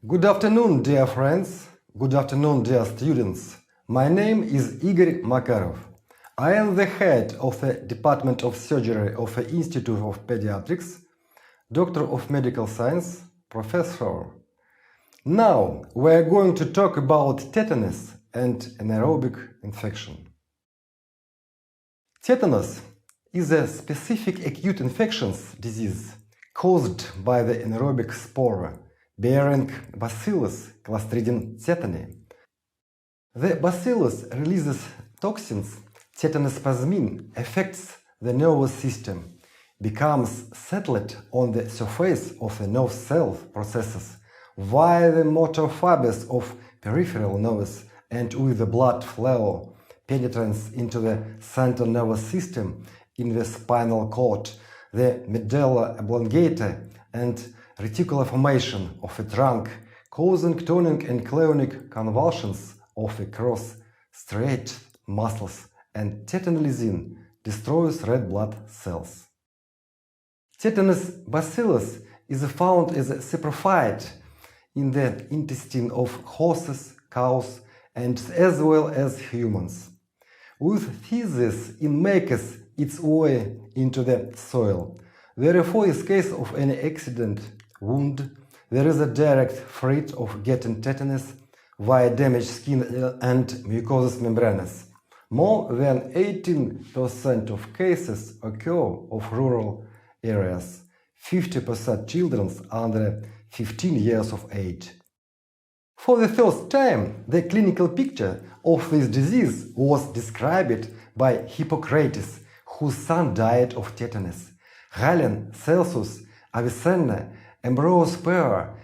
Good afternoon, dear friends. Good afternoon, dear students. My name is Igor Makarov. I am the head of the Department of Surgery of the Institute of Pediatrics, Doctor of Medical Science, Professor. Now we are going to talk about tetanus and anaerobic infection. Tetanus is a specific acute infectious disease caused by the anaerobic spore bearing Bacillus Clostridium tetani. The bacillus releases toxins. Tetanus affects the nervous system, becomes settled on the surface of the nerve cell processes via the motor fibers of peripheral nerves, and with the blood flow penetrates into the central nervous system in the spinal cord, the medulla oblongata, and reticular formation of the trunk, causing tonic and clonic convulsions of the cross-striate muscles, and tetanolizine destroys red blood cells. Tetanus bacillus is found as a saprophyte in the intestine of horses, cows, and as well as humans. With this, it makes its way into the soil. Therefore, in case of any accident, wound, there is a direct threat of getting tetanus via damaged skin and mucosal membranes. More than 18% of cases occur of rural areas, 50% children under 15 years of age. For the first time, the clinical picture of this disease was described by Hippocrates, whose son died of tetanus. Galen, Celsus, Avicenna, Ambrose Parr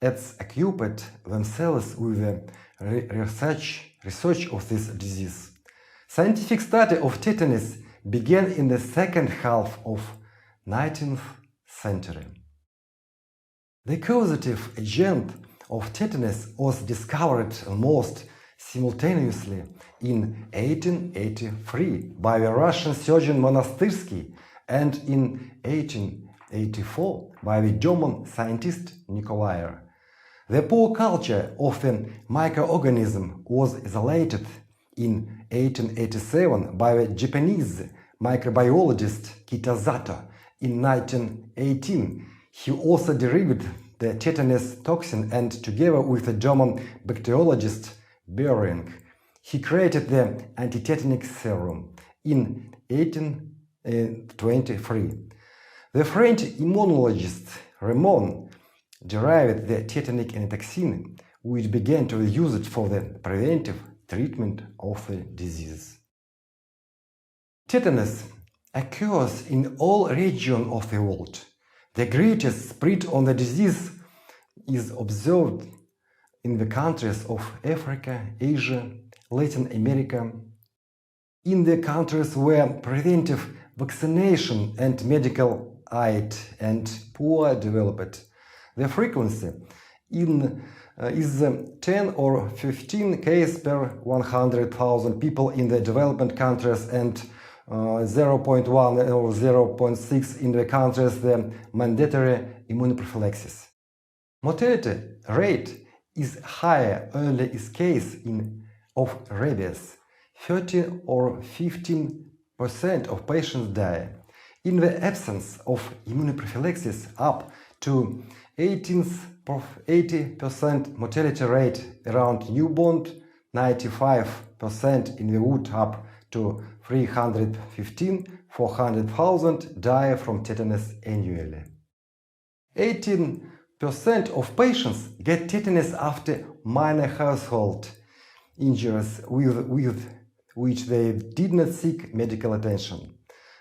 occupied themselves with the research of this disease. Scientific study of tetanus began in the second half of 19th century. The causative agent of tetanus was discovered almost simultaneously in 1883 by the Russian surgeon Monastyrsky and in 1884 by the German scientist Nicolaier. The poor culture of the microorganism was isolated in 1887 by the Japanese microbiologist Kitazato. In 1918, he also derived the tetanus toxin, and together with the German bacteriologist Behring, he created the antitetanic serum in 1823. The French immunologist Ramon derived the tetanic antitoxin, which began to be used for the preventive treatment of the disease. Tetanus occurs in all regions of the world. The greatest spread of the disease is observed in the countries of Africa, Asia, Latin America, in the countries where preventive vaccination and medical aid and poor developed. The frequency is 10 or 15 cases per 100,000 people in the developed countries and 0.1 or 0.6 in the countries the mandatory immunoprophylaxis. Mortality rate is higher early in case of rabies. 30 or 15% of patients die. In the absence of immunoprophylaxis, up to 80% mortality rate around newborn, 95% in the wood, up to 315,000–400,000 die from tetanus annually. 18% of patients get tetanus after minor household injuries with which they did not seek medical attention.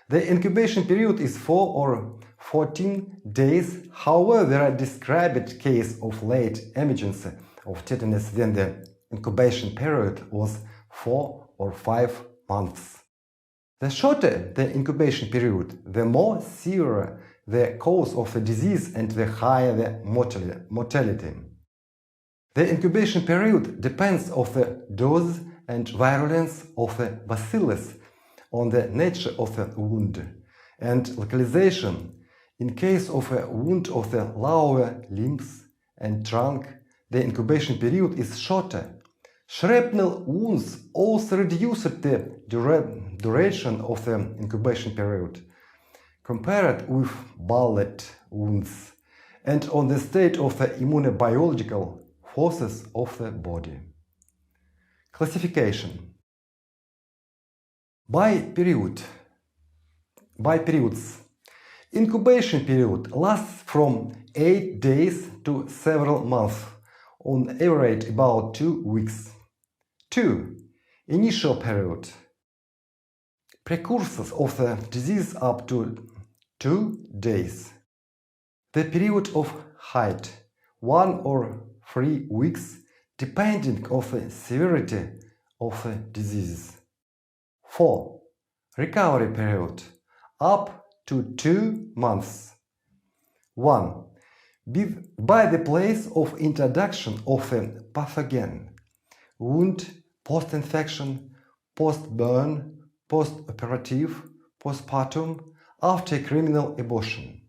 The incubation period is 4 or 14 days. However, there are described cases of late emergence of tetanus when the incubation period was 4 or 5 months. The shorter the incubation period, the more severe the cause of the disease and the higher the mortality. The incubation period depends on the dose and virulence of the bacillus, on the nature of the wound, and localization. In case of a wound of the lower limbs and trunk, the incubation period is shorter. Shrapnel wounds also reduce the duration of the incubation period, compared with bullet wounds, and on the state of the immunobiological forces of the body. Classification. By periods. Incubation period lasts from 8 days to several months, on average about 2 weeks. 2. Initial period. Precursors of the disease up to 2 days. The period of height, 1 or 3 weeks, depending on the severity of the disease. 4. Recovery period, up to 2 months. 1. By the place of introduction of a pathogen, wound, post-infection, post-burn, post-operative, postpartum, after criminal abortion.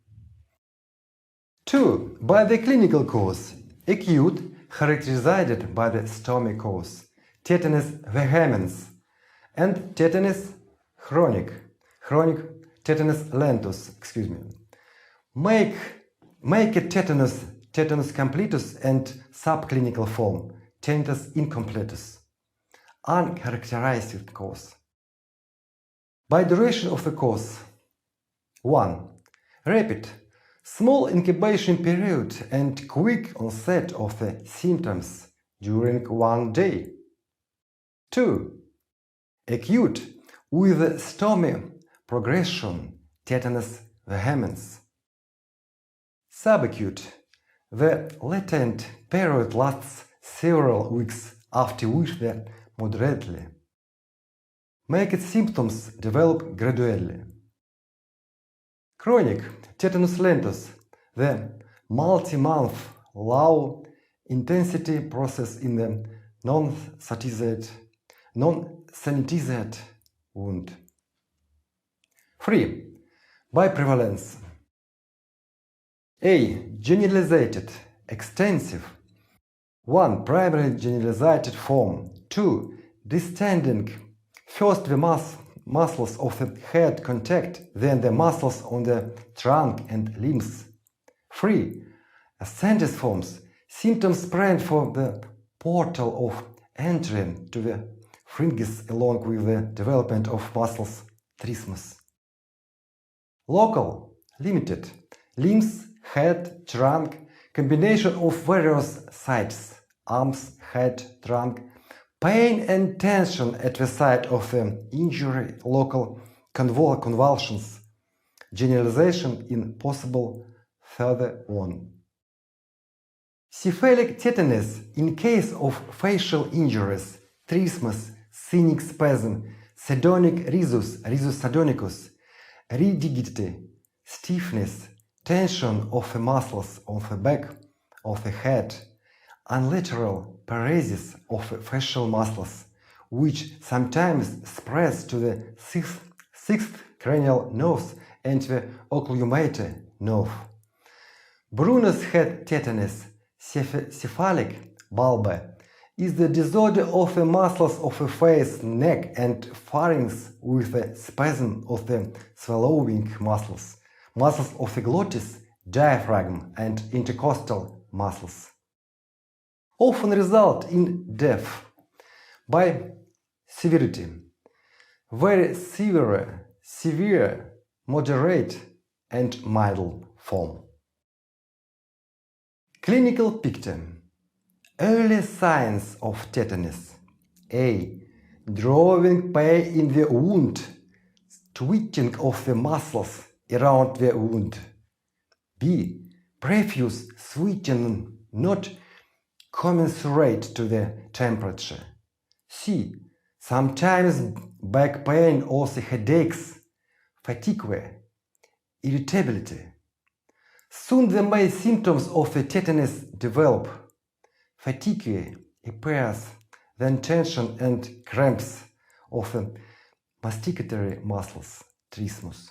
2. By the clinical cause, acute, characterized by the stomy cause, tetanus vehemens, and tetanus chronic tetanus lentus, Make a tetanus completus and subclinical form, tetanus incompletus. Uncharacterized cause. By duration of the course. 1. Rapid, small incubation period and quick onset of the symptoms during 1 day. 2. Acute, with stomy progression, tetanus vehemens. Subacute, the latent period lasts several weeks, after which the moderately. Make its symptoms develop gradually. Chronic, tetanus lentus, the multi-month low-intensity process in the non-sanitized wound. 3. By prevalence. A. Generalized, extensive. 1. Primary generalized form. 2. Distending. First the muscles of the head contact, then the muscles on the trunk and limbs. 3. Ascending forms. Symptoms spread from the portal of entry to the pharynx along with the development of muscles trismus. Local, limited. Limbs, head, trunk, combination of various sites, arms, head, trunk, pain and tension at the site of the injury, local convulsions, generalization in possible further on. Cephalic tetanus in case of facial injuries, trismus, sphenic spasm, sudonic rhesus, rhesus sudonicus, rigidity, stiffness, tension of the muscles on the back of the head, unilateral paresis of the facial muscles, which sometimes spreads to the sixth cranial nerves and the occlumator nerve. Brunner's head tetanus, cephalic bulbar, is the disorder of the muscles of the face, neck and pharynx with the spasm of the swallowing muscles, muscles of the glottis, diaphragm and intercostal muscles. Often result in death by severity, very severe, moderate and mild form. Clinical picture. Early signs of tetanus. A. Drawing pain in the wound, twitching of the muscles around the wound. B. Profuse swelling not commensurate to the temperature. C. Sometimes back pain, also headaches, fatigue, irritability. Soon the main symptoms of the tetanus develop. Fatigue appears, then tension and cramps of the masticatory muscles, trismus.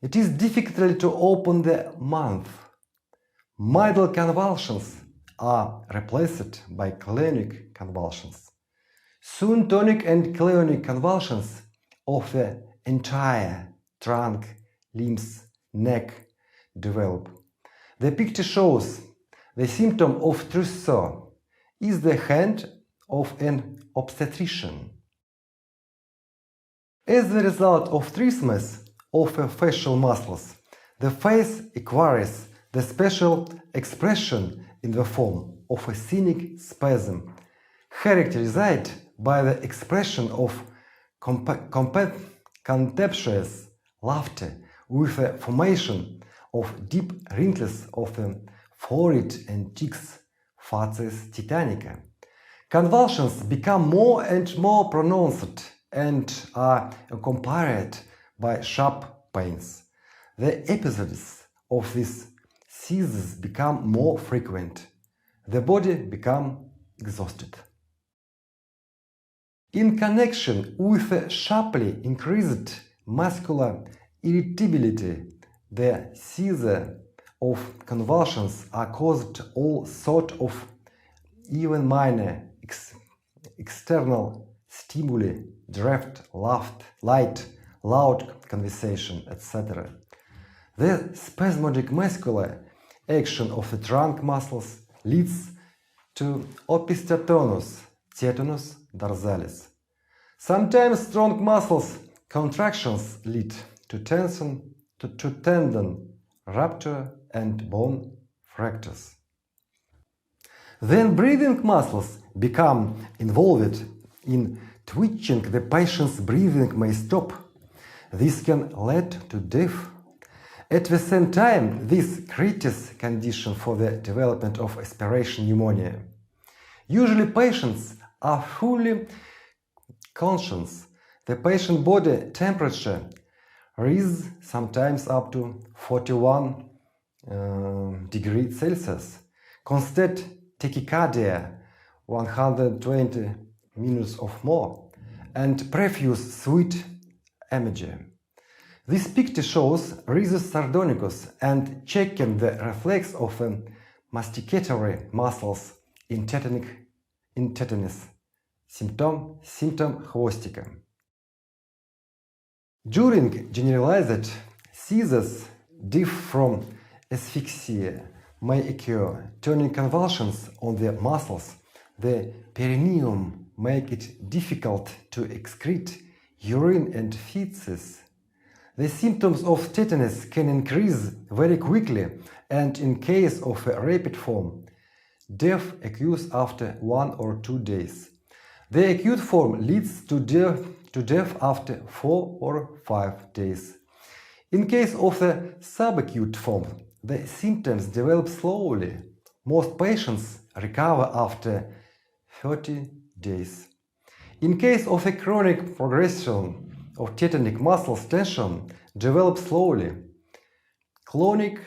It is difficult to open the mouth. Mild convulsions, are replaced by clonic convulsions. Soon tonic and clonic convulsions of the entire trunk, limbs, neck develop. The picture shows the symptom of trousseau is the hand of an obstetrician. As a result of trismus of the facial muscles, the face acquires the special expression in the form of a scenic spasm, characterized by the expression of contemptuous laughter with the formation of deep wrinkles of the forehead and cheeks, facies titanica. Convulsions become more and more pronounced and are accompanied by sharp pains. The episodes of these seizures become more frequent. The body becomes exhausted. In connection with the sharply increased muscular irritability, the seizure of convulsions are caused all sorts of even minor external stimuli, draft, light, loud conversation, etc. The spasmodic muscular action of the trunk muscles leads to opistatonus, tetanus dorsalis. Sometimes strong muscles contractions lead to tension, to tendon rupture and bone fractures. Then breathing muscles become involved in twitching. The patient's breathing may stop. This can lead to death. At the same time, this creates condition for the development of aspiration pneumonia. Usually patients are fully conscious. The patient body temperature rises sometimes up to 41 degrees Celsius. Constant tachycardia 120 minutes or more, and profuse sweat imagery. This picture shows rhesus sardonicus and checking the reflex of masticatory muscles in tetanus. Symptom хвостика. During generalized seizures, differ from asphyxia, may occur. Turning convulsions on the muscles, the perineum, make it difficult to excrete urine and feces. The symptoms of tetanus can increase very quickly, and in case of a rapid form, death occurs after 1 or 2 days. The acute form leads to death after 4 or 5 days. In case of the subacute form, the symptoms develop slowly. Most patients recover after 30 days. In case of a chronic progression of tetanic muscle tension, develops slowly. Clonic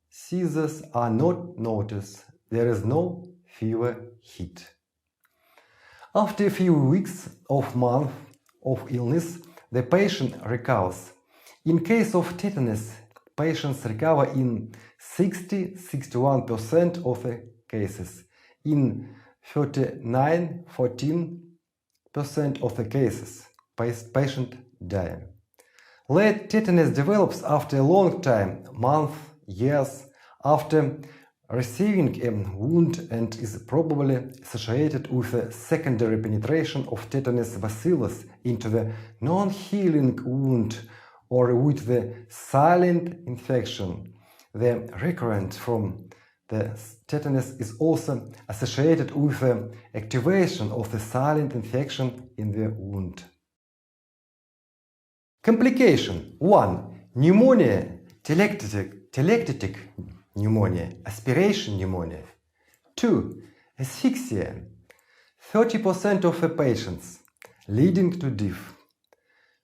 seizures are not noticed. There is no fever heat. After a few weeks or months of illness, the patient recovers. In case of tetanus, patients recover in 60–61% of the cases. In 39–14% of the cases, patient die. Late tetanus develops after a long time, months, years, after receiving a wound, and is probably associated with a secondary penetration of Tetanus Bacillus into the non-healing wound or with the silent infection. The recurrence from the tetanus is also associated with the activation of the silent infection in the wound. Complication 1. Pneumonia, telectatic pneumonia, aspiration pneumonia. 2. Asphyxia, 30% of the patients, leading to death.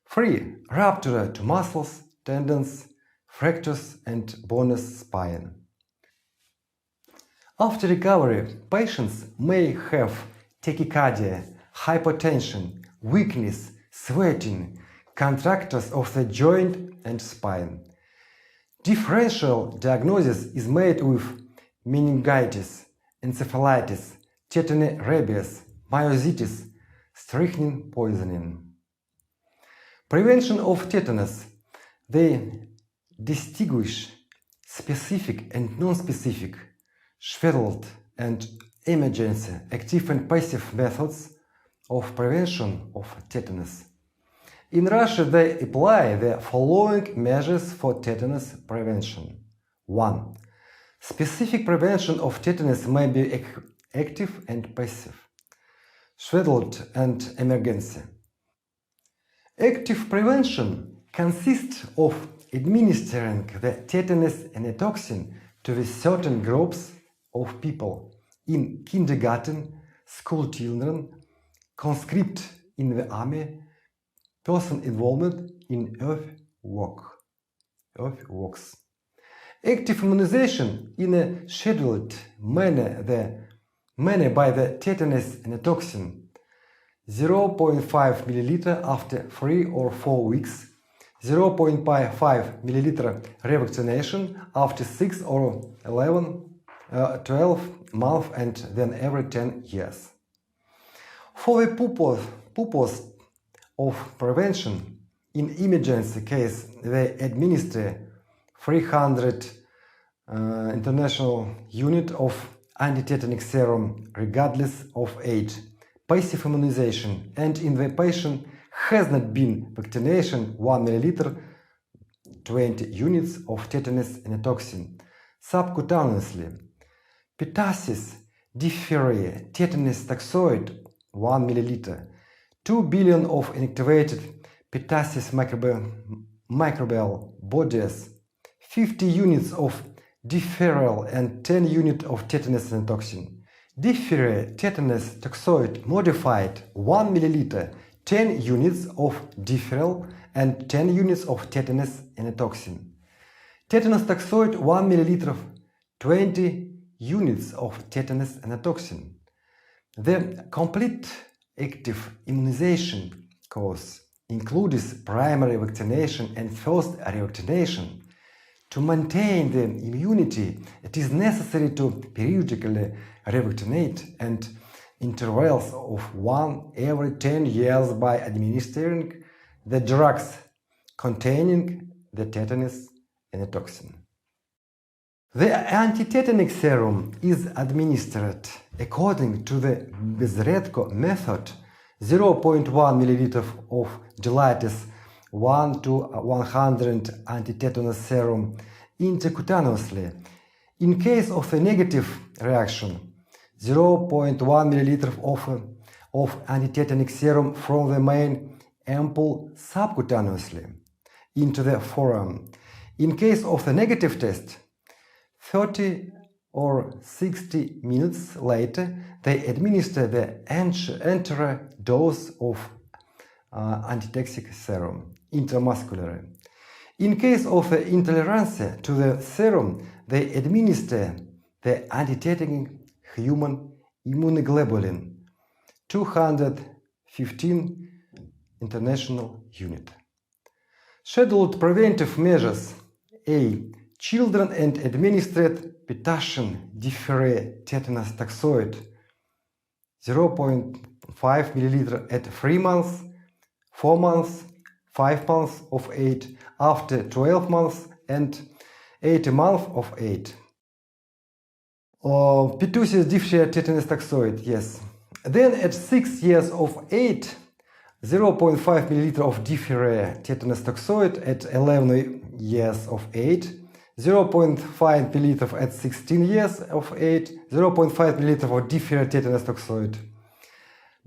3. Rupture to muscles, tendons, fractures and bony spine. After recovery, patients may have tachycardia, hypotension, weakness, sweating, contractures of the joint and spine. Differential diagnosis is made with meningitis, encephalitis, tetany rabies, myositis, strychnine poisoning. Prevention of tetanus. They distinguish specific and non-specific, scheduled and emergency, active and passive methods of prevention of tetanus. In Russia, they apply the following measures for tetanus prevention. 1. Specific prevention of tetanus may be active and passive, scheduled and emergency. Active prevention consists of administering the tetanus enetoxin to the certain groups of people in kindergarten, school children, conscript in the army, person involved in earthworks. Active immunization in a scheduled manner by the tetanus enetoxin 0.5 ml after 3 or 4 weeks, 0.5 ml revaccination after 6 or 12 months and then every 10 years. For the purpose of prevention, in emergency case, they administer 300 international unit of antitetanic serum regardless of age, passive immunization, and in the patient has not been vaccination 1 ml 20 units of tetanus enetoxin subcutaneously. Pertussis, diphtheria, tetanus toxoid 1 ml, 2 billion of inactivated pertussis microbial bodies, 50 units of diphtheral and 10 units of tetanus enetoxin. Diphtheria tetanus toxoid modified 1 ml, 10 units of diphtheral and 10 units of tetanus enetoxin. Tetanus toxoid 1 ml, 20 units of tetanus enetoxin. The complete active immunization course includes primary vaccination and first revaccination. To maintain the immunity, it is necessary to periodically revaccinate and intervals of 1 every 10 years by administering the drugs containing the tetanus enetoxin. The antitetanic serum is administered according to the Bezredko method, 0.1 ml of gelatis 1 to 100 antitetanus serum intercutaneously. In case of a negative reaction, 0.1 ml of antitetanic serum from the main ampoule subcutaneously into the forearm. In case of the negative test, 30 or 60 minutes later, they administer the entire dose of antitoxic serum intramuscularly. In case of intolerance to the serum, they administer the antitetanic human immunoglobulin 215 international unit. Scheduled preventive measures. A. Children and administered pertussis diphtheria tetanus toxoid 0.5 ml at 3 months, 4 months, 5 months of age, after 12 months and 18 months of age. Pertussis diphtheria tetanus toxoid, yes. Then at 6 years of age, 0.5 ml of diphtheria tetanus toxoid at 11 years of age, 0.5 ml at 16 years of age, 0.5 ml of diphtheria tetanus toxoid.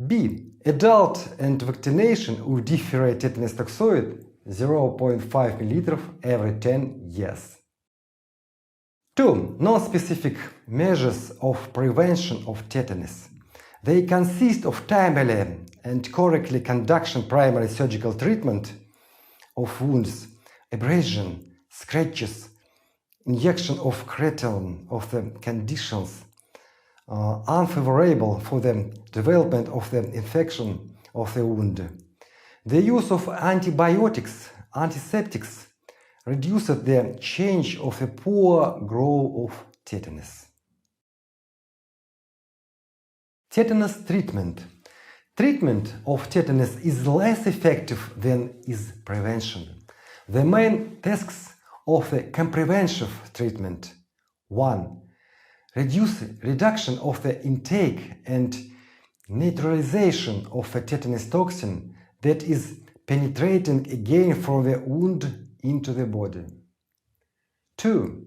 B. Adult and vaccination with diphtheria tetanus toxoid 0.5 ml every 10 years. 2. Non-specific measures of prevention of tetanus. They consist of timely and correctly conducted primary surgical treatment of wounds, abrasion, scratches, injection of cretin of the conditions unfavorable for the development of the infection of the wound. The use of antibiotics, antiseptics, reduces the change of the poor growth of tetanus. Tetanus treatment. Treatment of tetanus is less effective than is prevention. The main tasks of the comprehensive treatment: 1. Reduction of the intake and neutralization of the tetanus toxin that is penetrating again from the wound into the body. 2.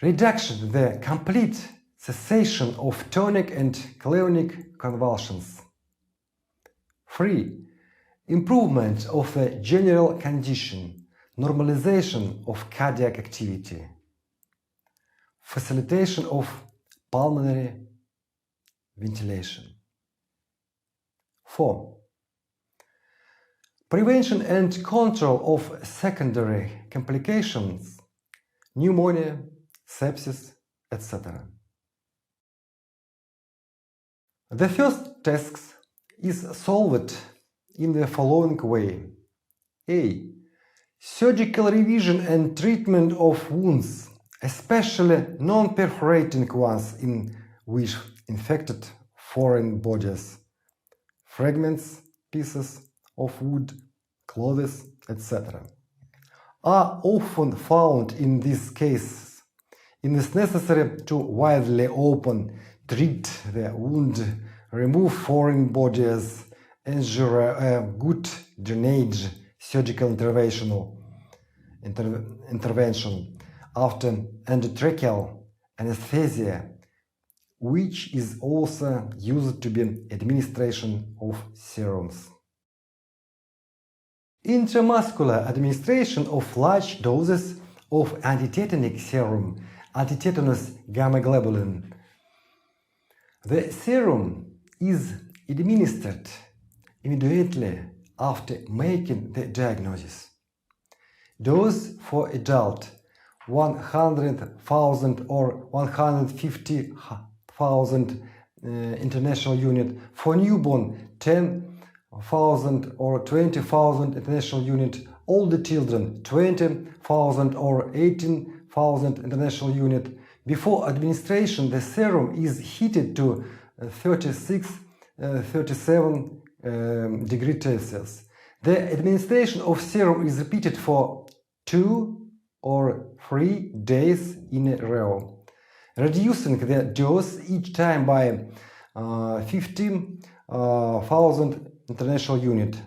Reduction, the complete cessation of tonic and clonic convulsions. 3. Improvement of the general condition, normalization of cardiac activity, facilitation of pulmonary ventilation. 4. Prevention and control of secondary complications, pneumonia, sepsis, etc. The first task is solved in the following way. A. Surgical revision and treatment of wounds, especially non-perforating ones in which infected foreign bodies, fragments, pieces of wood, clothes, etc. are often found in this case. It is necessary to widely open, treat the wound, remove foreign bodies, ensure a good drainage, surgical intervention after endotracheal anesthesia, which is also used to be administration of serums. Intramuscular administration of large doses of antitetanic serum, antitetanus gamma globulin. The serum is administered immediately after making the diagnosis. Dose for adult 100,000 or 150,000 international unit, for newborn 10,000 or 20,000 international unit, older children 20,000 or 18,000 international unit. Before administration, the serum is heated to 37 degrees Celsius. The administration of serum is repeated for 2 or 3 days in a row, reducing the dose each time by 15,000 international unit.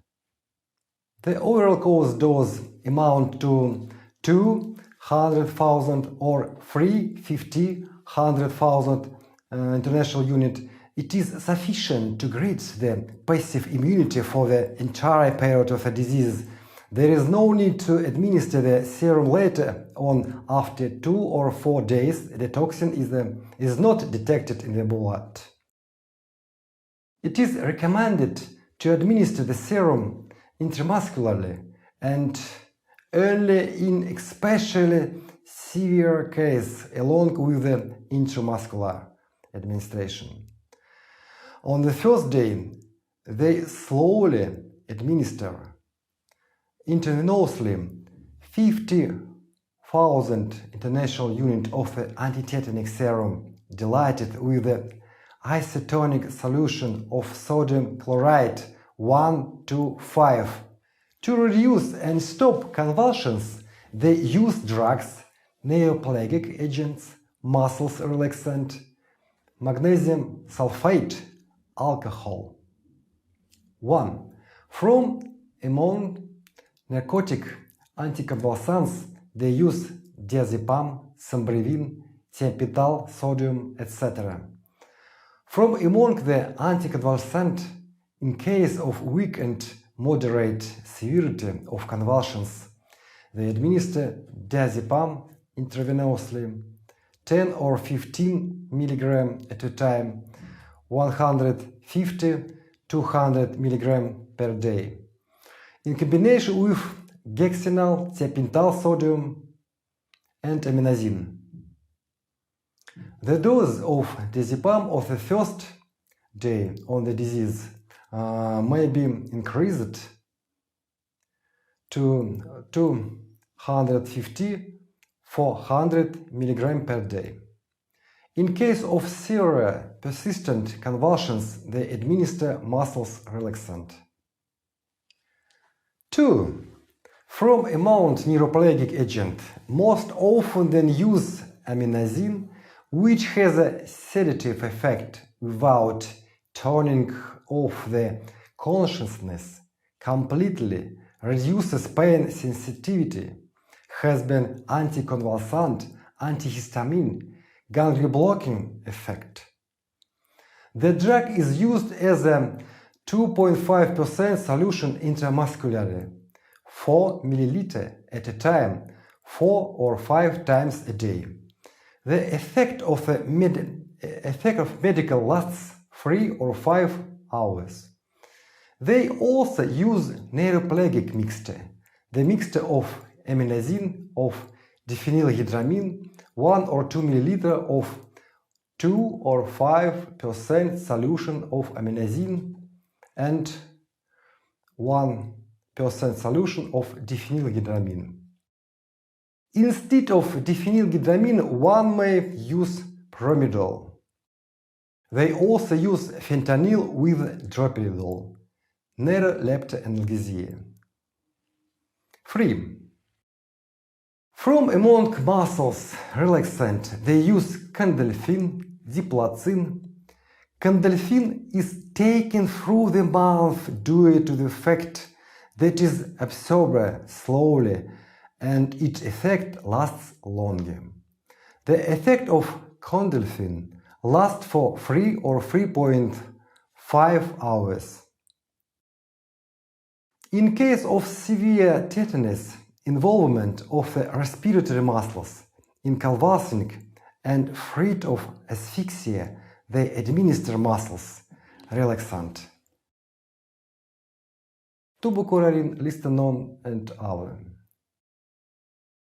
The overall course dose amount to 200,000 or 350,000 international unit. It is sufficient to create the passive immunity for the entire period of a disease. There is no need to administer the serum later on. After 2 or 4 days, the toxin is not detected in the blood. It is recommended to administer the serum intramuscularly and only in especially severe case along with the intramuscular administration. On the first day, they slowly administer intravenously 50,000 international units of the antitetanic serum diluted with the isotonic solution of sodium chloride 1:5. To reduce and stop convulsions, they use drugs, neoplastic agents, muscle relaxant, magnesium sulfate, alcohol. 1. From among narcotic anticonvulsants, they use diazepam, sambrevin, thiapital, sodium, etc. From among the anticonvulsants, in case of weak and moderate severity of convulsions, they administer diazepam intravenously, 10 or 15 mg at a time, 150-200 mg per day, in combination with gexinal, thiapital sodium, and aminazine. The dose of diazepam of the first day on the disease may be increased to 250-400 mg per day. In case of severe persistent convulsions, they administer muscle relaxant. 2. From among neuroplegic agent, most often then use aminazine, which has a sedative effect without turning off the consciousness, completely reduces pain sensitivity, has been anticonvulsant, antihistamine, ganglion-blocking effect. The drug is used as a 2.5% solution intramuscularly, 4 ml at a time, 4 or 5 times a day. The effect of medical lasts 3 or 5 hours. They also use neuroplegic mixture, the mixture of aminazine, of diphenylhydramine, 1 or 2 ml of 2 or 5% solution of aminazine and 1% solution of diphenylhydramine. Instead of diphenylhydramine, one may use promidol. They also use fentanyl with droperidol, neuroleptoanalgesia. 3. From among muscles relaxant, they use candolphin, diplacin. Candolphin is taken through the mouth due to the fact that it is absorbed slowly and its effect lasts longer. The effect of candolphin lasts for 3 or 3.5 hours. In case of severe tetanus, involvement of the respiratory muscles in convulsing and threat of asphyxia, they administer muscles relaxant. Tubocurarine, listenone, and other.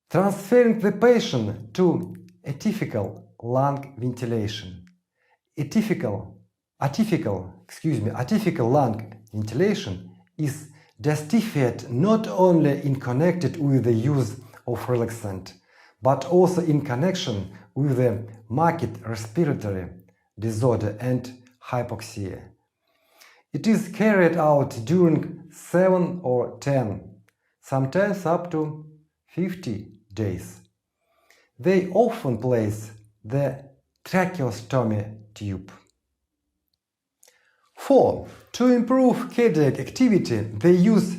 Transferring the patient to atypical lung ventilation. Atypical lung ventilation is justified not only in connected with the use of relaxant, but also in connection with the marked respiratory disorder and hypoxia. It is carried out during 7 or 10, sometimes up to 50 days. They often place the tracheostomy tube. 4. To improve cardiac activity, they use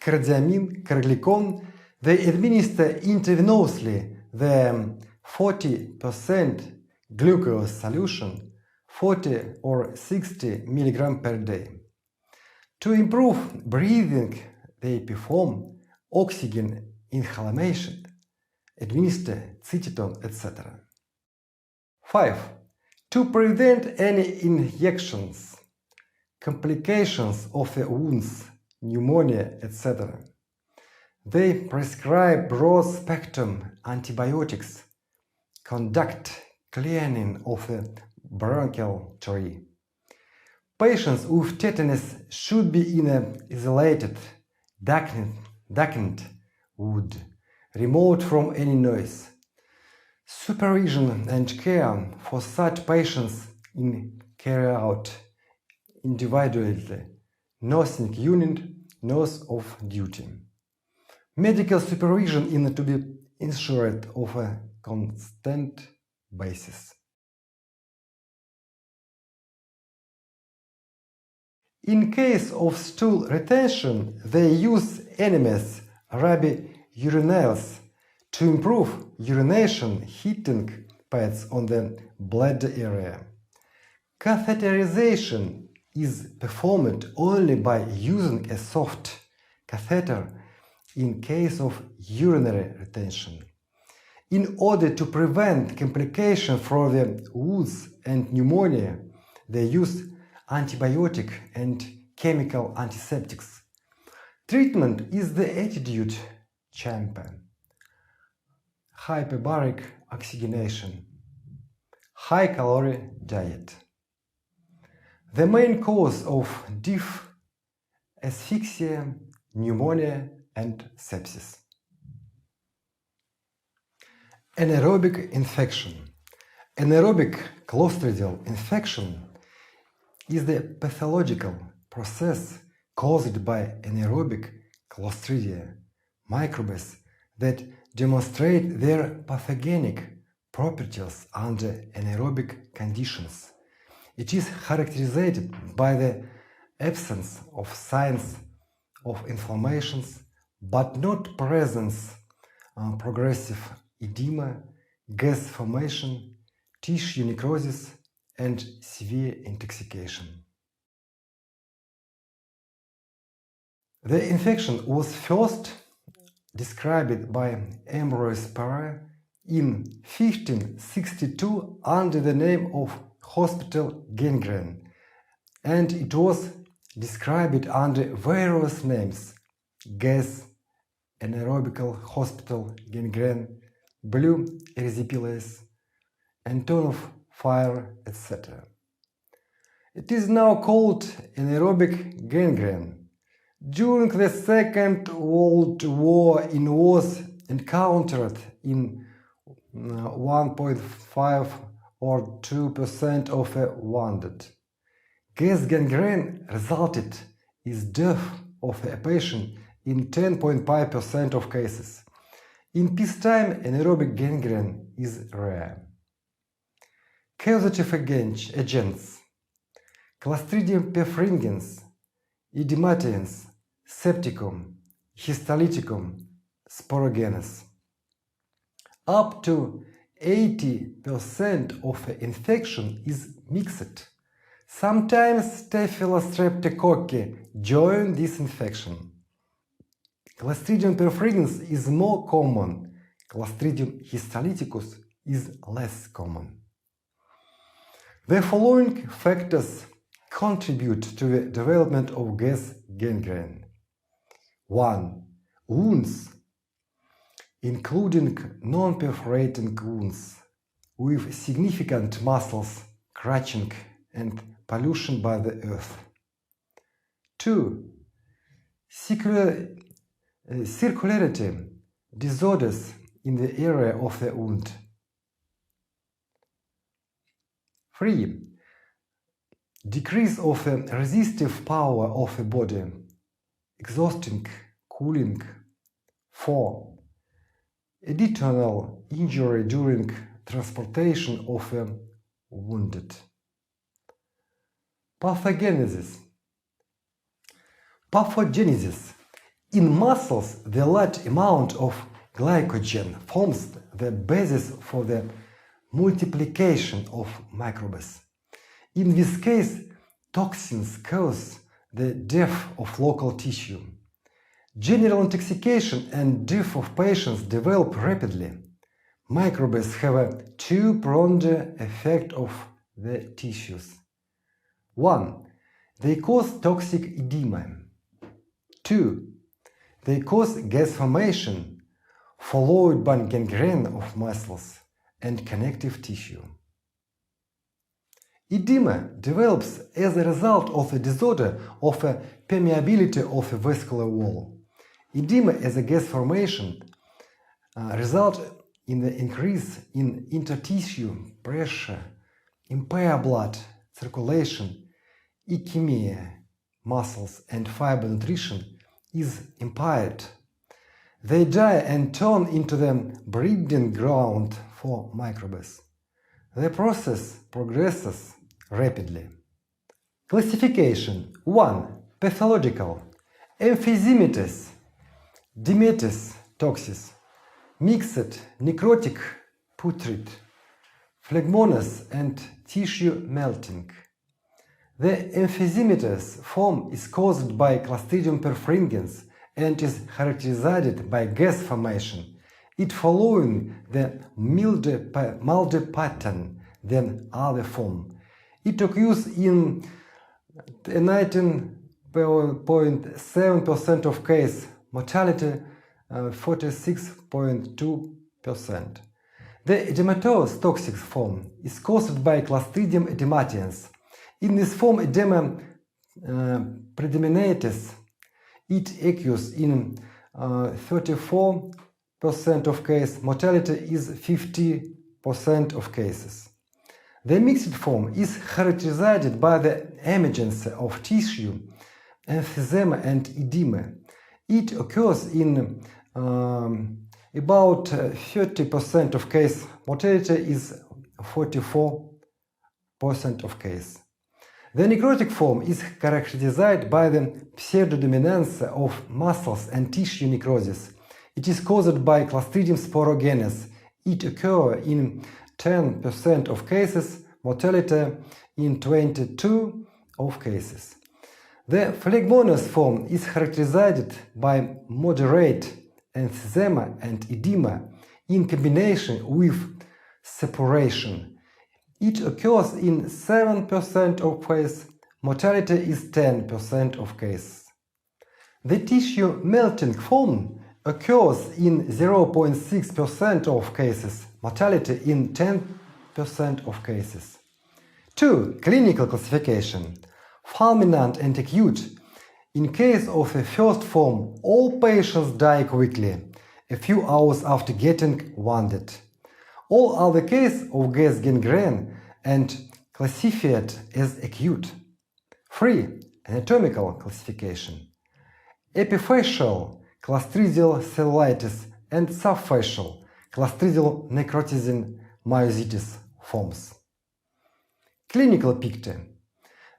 cardiamine, carglicon. They administer intravenously the 40% glucose solution, 40 or 60 mg per day. To improve breathing, they perform oxygen inhalation, administer Cytitone, etc. 5. To prevent any injections, complications of the wounds, pneumonia, etc. They prescribe broad-spectrum antibiotics, conduct cleaning of the bronchial tree. Patients with tetanus should be in an isolated, darkened wood, remote from any noise. Supervision and care for such patients in carried out individually, nursing unit, nurse of duty. Medical supervision is to be ensured of a constant basis. In case of stool retention, they use enemas rabiurinalis to improve urination, heating pads on the bladder area. Catheterization is performed only by using a soft catheter in case of urinary retention. In order to prevent complications from the wounds and pneumonia, they use antibiotic and chemical antiseptics. Treatment is the attitude chamber, hyperbaric oxygenation, high-calorie diet. The main cause of death, asphyxia, pneumonia, and sepsis. Anaerobic infection. Anaerobic clostridial infection is the pathological process caused by anaerobic Clostridia microbes that demonstrate their pathogenic properties under anaerobic conditions. It is characterized by the absence of signs of inflammations, but not presence progressive edema, gas formation, tissue necrosis, and severe intoxication. The infection was first described by Ambroise Paré in 1562 under the name of hospital gangrene, and it was described under various names: gas, anaerobical hospital gangrene, blue erysipelas, Anton of fire, etc. It is now called anaerobic gangrene. During the Second World War, it was encountered in 1.5 or 2% of a wounded. Gas gangrene resulted in death of a patient in 10.5% of cases. In peacetime, anaerobic gangrene is rare. Causative agents: Clostridium perfringens, Edematins, Septicum, Histolyticum, Sporogenes. Up to 80% of the infection is mixed. Sometimes Staphylostreptococci join this infection. Clostridium perfringens is more common. Clostridium histolyticus is less common. The following factors contribute to the development of gas gangrene. 1. Wounds, including non-perforating wounds with significant muscles crunching and pollution by the earth. 2. Circularity disorders in the area of the wound. 3. Decrease of the resistive power of the body, exhausting, cooling. 4. Additional injury during transportation of the wounded. Pathogenesis. Pathogenesis. In muscles, the large amount of glycogen forms the basis for the multiplication of microbes. In this case, toxins cause the death of local tissue. General intoxication and death of patients develop rapidly. Microbes have a two-pronged effect of the tissues. 1. They cause toxic edema. 2. They cause gas formation, followed by gangrene of muscles and connective tissue. Edema develops as a result of a disorder of a permeability of a vascular wall. Edema as a gas formation results in the increase in intertissue pressure, impair blood circulation, ischemia, muscles and fiber nutrition is impaired. They die and turn into the breeding ground for microbes. The process progresses rapidly. Classification. 1. Pathological. Emphysematous, Demetis toxis, mixed, necrotic, putrid, phlegmonous and tissue melting. The emphysematous form is caused by Clostridium perfringens and is characterized by gas formation. It following the milder pattern than other form. It occurs in 19.7% of case, mortality 46.2%. The edematous toxic form is caused by Clostridium edematans. In this form, edema predominates. It occurs in 34% of cases. Mortality is 50% of cases. The mixed form is characterized by the emergence of tissue, emphysema and edema. It occurs in about 30% of case. Mortality is 44% of case. The necrotic form is characterized by the pseudodominance of muscles and tissue necrosis. It is caused by Clostridium sporogenes. It occurs in 10% of cases, mortality in 22% of cases. The phlegmonous form is characterized by moderate emphysema and edema in combination with suppuration. It occurs in 7% of cases, mortality is 10% of cases. The tissue melting form occurs in 0.6% of cases, mortality in 10% of cases. 2. Clinical classification. Fulminant and acute. In case of the first form, all patients die quickly, a few hours after getting wounded. All other cases of gas gangrene and classified as acute. 3. Anatomical classification. Epiphyseal Clostridial cellulitis and subfacial Clostridial necrotizing myositis forms. Clinical picture.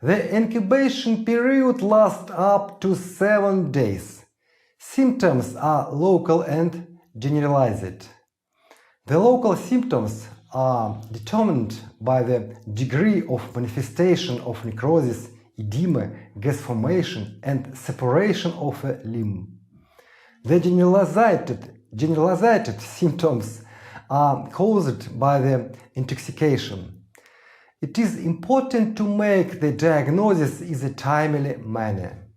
The incubation period lasts up to 7 days. Symptoms are local and generalized. The local symptoms are determined by the degree of manifestation of necrosis, edema, gas formation, and separation of a limb. The generalized symptoms are caused by the intoxication. It is important to make the diagnosis in a timely manner.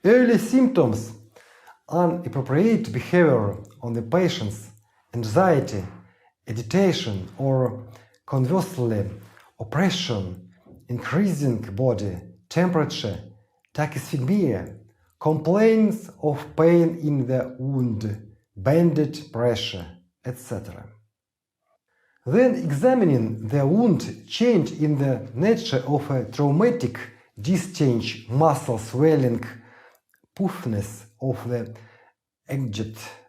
Early symptoms: inappropriate behavior on the patient's, anxiety, agitation, or conversely, oppression, increasing body temperature, tachypnea, complaints of pain in the wound, bandage pressure, etc. Then examining the wound, change in the nature of a traumatic discharge, muscle swelling, puffiness of the edge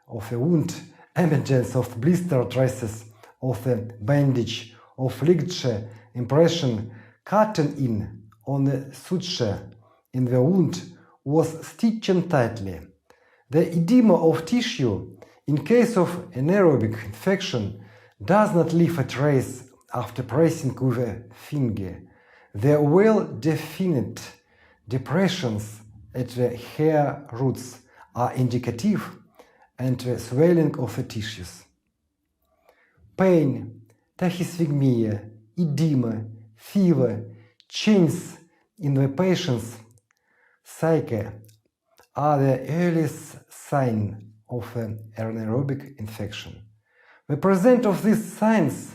of the wound, emergence of blister traces of the bandage, of ligature impression, cutting in on the suture in the wound was stitching tightly. The edema of tissue, in case of anaerobic infection, does not leave a trace after pressing with a finger. The well-defined depressions at the hair roots are indicative and the swelling of the tissues. Pain, tachypnea, edema, fever, changes in the patient's psyche are the earliest sign of an anaerobic infection. The presence of these signs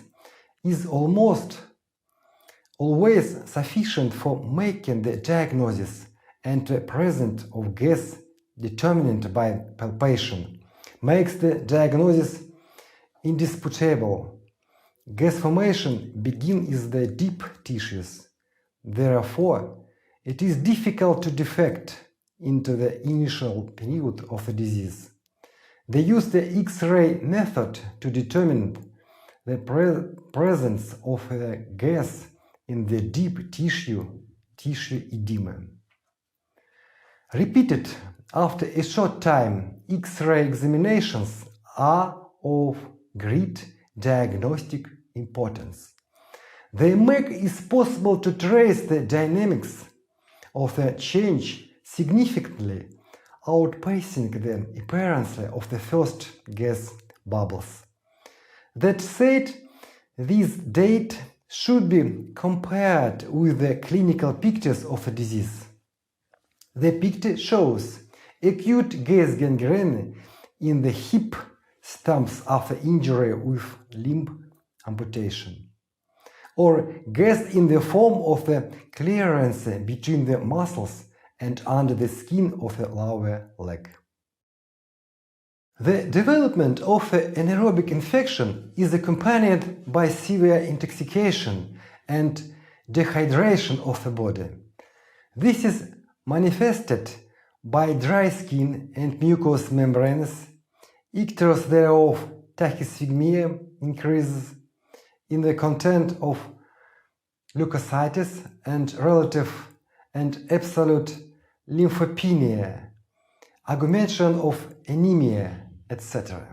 is almost always sufficient for making the diagnosis, and the presence of gas determined by palpation makes the diagnosis indisputable. Gas formation begins in the deep tissues. Therefore, it is difficult to detect into the initial period of the disease. They use the X-ray method to determine the presence of the gas in the deep tissue edema. Repeated after a short time, X-ray examinations are of great diagnostic importance. They make it possible to trace the dynamics of the change significantly, outpacing the appearance of the first gas bubbles. That said, this data should be compared with the clinical pictures of the disease. The picture shows acute gas gangrene in the hip stumps after injury with limb amputation, or gas in the form of the clearance between the muscles and under the skin of the lower leg. The development of the anaerobic infection is accompanied by severe intoxication and dehydration of the body. This is manifested by dry skin and mucous membranes, icterus thereof tachysphygmia increases in the content of leukocytes and relative and absolute lymphopenia, augmentation of anemia, etc.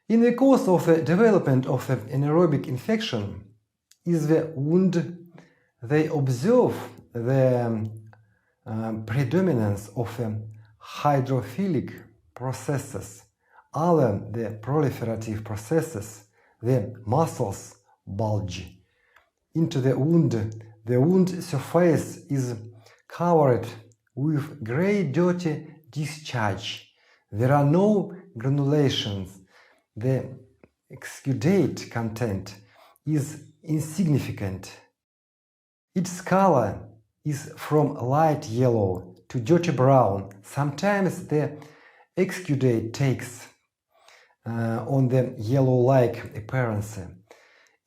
In the course of the development of the anaerobic infection is the wound, they observe the predominance of the hydrophilic processes, other the proliferative processes, the muscles bulge into the wound. The wound surface is covered with grey dirty discharge. There are no granulations. The exudate content is insignificant. Its color is from light yellow to dirty brown. Sometimes the exudate takes on the yellow-like appearance.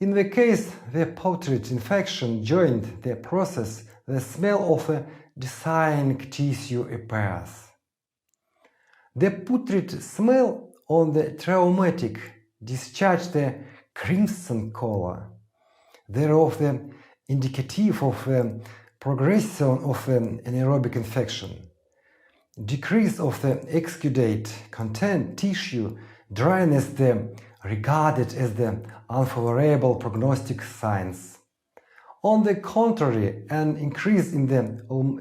In the case the putrid infection joined the process, the smell of a desiccating tissue appears. The putrid smell on the traumatic discharge the crimson color, thereof the indicative of the progression of the anaerobic infection. Decrease of the exudate content tissue, dryness the regarded as the unfavorable prognostic signs. On the contrary, an increase in the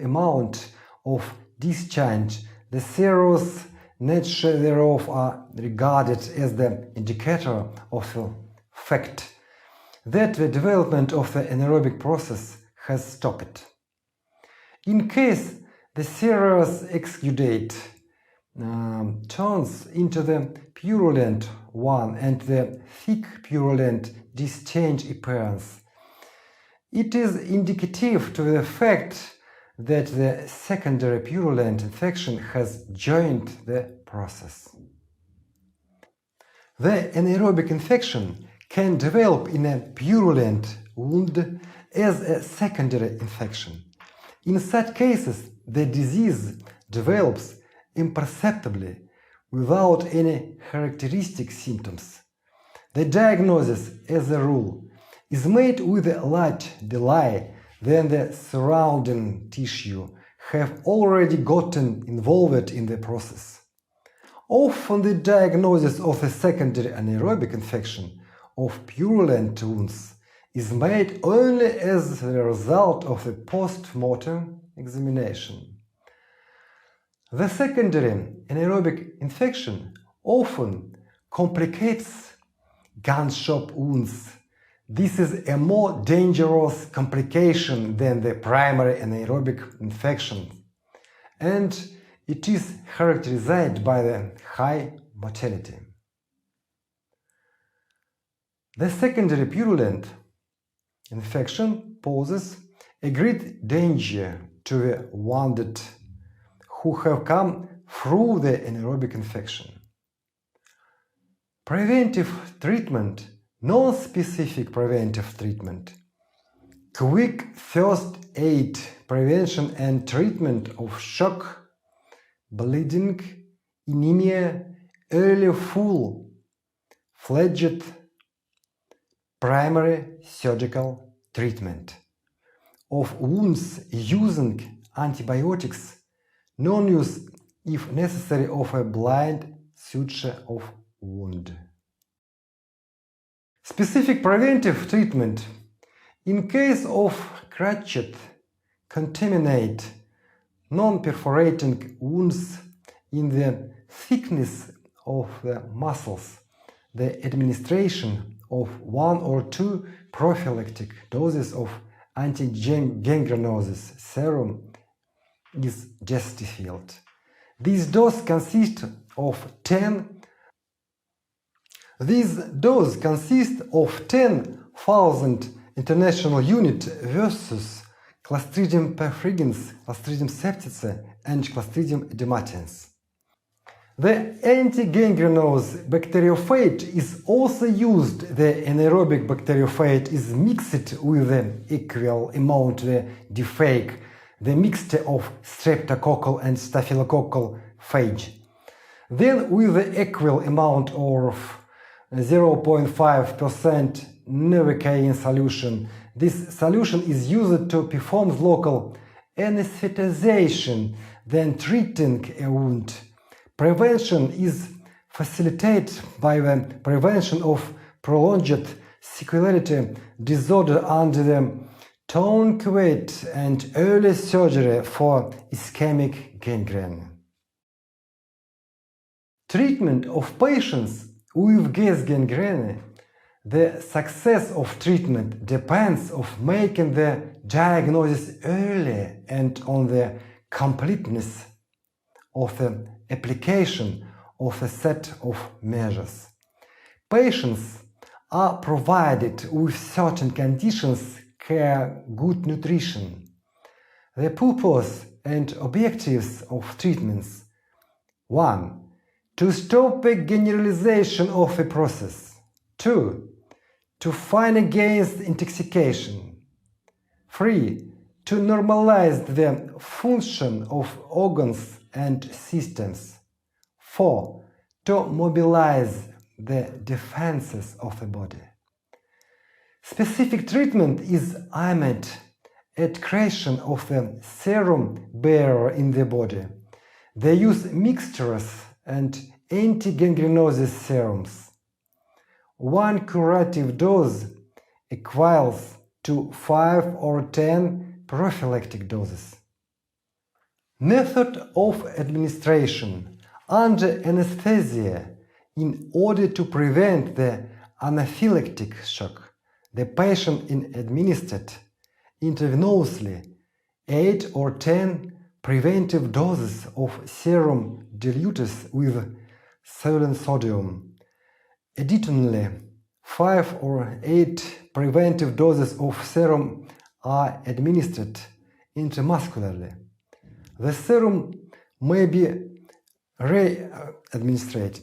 amount of discharge, the serous nature thereof are regarded as the indicator of the fact that the development of the anaerobic process has stopped. In case the serous exudate turns into the purulent one and the thick purulent discharge appearance, it is indicative to the fact that the secondary purulent infection has joined the process. The anaerobic infection can develop in a purulent wound as a secondary infection. In such cases, the disease develops imperceptibly without any characteristic symptoms. The diagnosis, as a rule, is made with a large delay than the surrounding tissue have already gotten involved in the process. Often the diagnosis of a secondary anaerobic infection of purulent wounds is made only as the result of a post-mortem examination. The secondary anaerobic infection often complicates gunshot wounds. This is a more dangerous complication than the primary anaerobic infection, and it is characterized by the high mortality. The secondary purulent infection poses a great danger to the wounded who have come through the anaerobic infection. Preventive treatment, non-specific preventive treatment, quick first aid prevention and treatment of shock, bleeding, anemia, early full-fledged primary surgical treatment of wounds using antibiotics, non-use, if necessary, of a blind suture of wound. Specific preventive treatment in case of crushed, contaminate, non-perforating wounds in the thickness of the muscles, the administration of 1 or 2 prophylactic doses of anti-gangrenosis serum is justified. This dose consists of 10,000 international units versus Clostridium perfringens, Clostridium septice, and Clostridium edematans. The anti-gangrenous bacteriophage is also used. The anaerobic bacteriophage is mixed with the equal amount the defect, the mixture of streptococcal and staphylococcal phage. Then with the equal amount of 0.5% novocaine solution, this solution is used to perform local anesthetization, then treating a wound. Prevention is facilitated by the prevention of prolonged sequelae disorder under the tourniquet and early surgery for ischemic gangrene. Treatment of patients with gas gangrene. The success of treatment depends on making the diagnosis early and on the completeness of the application of a set of measures. Patients are provided with certain conditions care, good nutrition. The purpose and objectives of treatments: 1. To stop a generalization of a process. 2. To fight against intoxication. 3. To normalize the function of organs and systems. 4. To mobilize the defenses of the body. Specific treatment is aimed at creation of the serum bearer in the body. They use mixtures and anti-gangrenosis serums. One curative dose equals to 5 or 10 prophylactic doses. Method of administration under anesthesia. In order to prevent the anaphylactic shock, the patient is administered intravenously 8 or 10 preventive doses of serum diluted with silent sodium. Additionally, 5 or 8 preventive doses of serum are administered intramuscularly. The serum may be re-administered.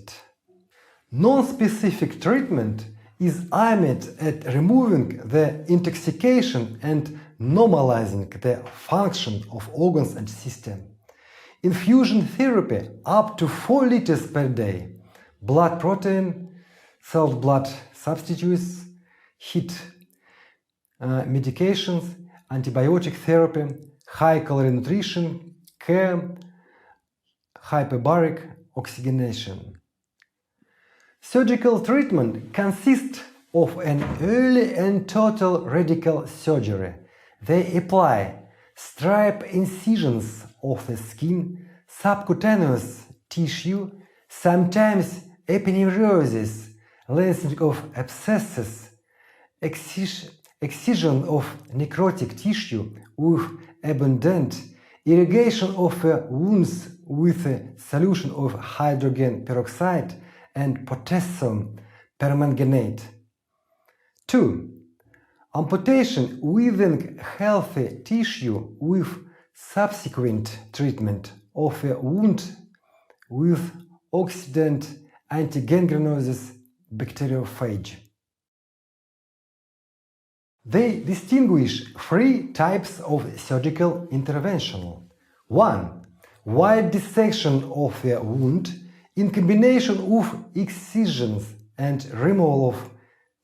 Non-specific treatment is aimed at removing the intoxication and normalizing the function of organs and system. Infusion therapy up to 4 liters per day. Blood protein, salt blood substitutes, heat medications, antibiotic therapy, high-calorie nutrition, care, hyperbaric oxygenation. Surgical treatment consists of an early and total radical surgery. They apply strip incisions of the skin, subcutaneous tissue, sometimes epinephrosis, lengthening of abscesses, excision of necrotic tissue with abundant irrigation of wounds with a solution of hydrogen peroxide and potassium permanganate. 2. Amputation within healthy tissue with subsequent treatment of a wound with oxidant anti-gangrenosis bacteriophage. They distinguish 3 types of surgical intervention. 1. Wide dissection of the wound in combination with excisions and removal of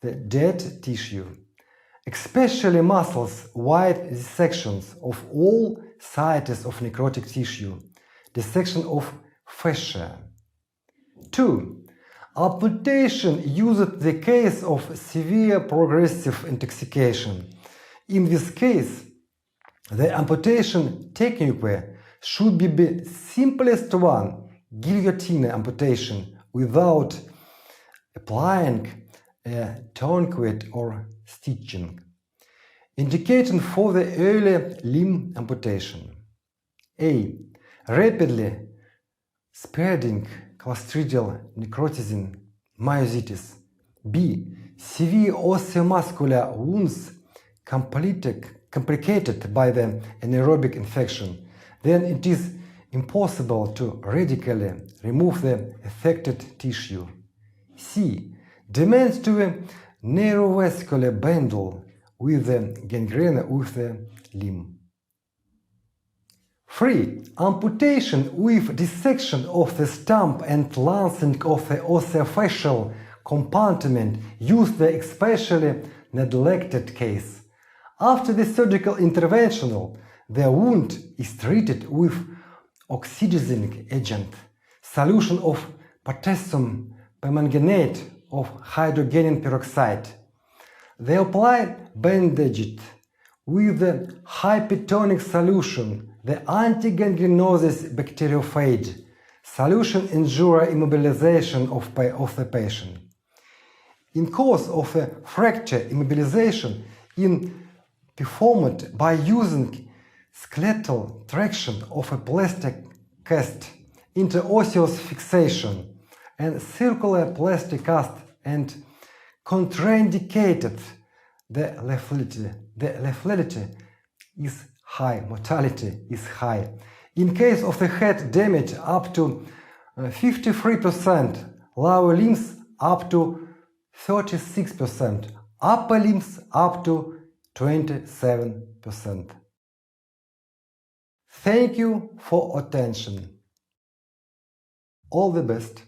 the dead tissue, especially muscles, wide dissections of all sites of necrotic tissue, dissection of fascia. 2. Amputation used the case of severe progressive intoxication. In this case, the amputation technique should be the simplest one, guillotine amputation, without applying a tourniquet or stitching. Indicating for the early limb amputation. A. Rapidly spreading clostridial necrotism, myositis. B. Severe osteomuscular wounds complicated by the anaerobic infection. Then it is impossible to radically remove the affected tissue. C. Demands to a neurovascular bundle with the gangrene of the limb. 3. Amputation with dissection of the stump and lancing of the ossifascial compartment used the especially neglected case. After the surgical intervention, the wound is treated with oxidizing agent, solution of potassium permanganate of hydrogen peroxide. They apply bandaged with the hypertonic solution, the anti-gangrenosis bacteriophage. Solution ensure immobilization of the patient. In case of a fracture, immobilization is performed by using skeletal traction of a plastic cast, interosseous fixation, and circular plastic cast, and contraindicated. The lethality is high, mortality is high. In case of the head damage, up to 53%, lower limbs up to 36%, upper limbs up to 27%. Thank you for attention. All the best.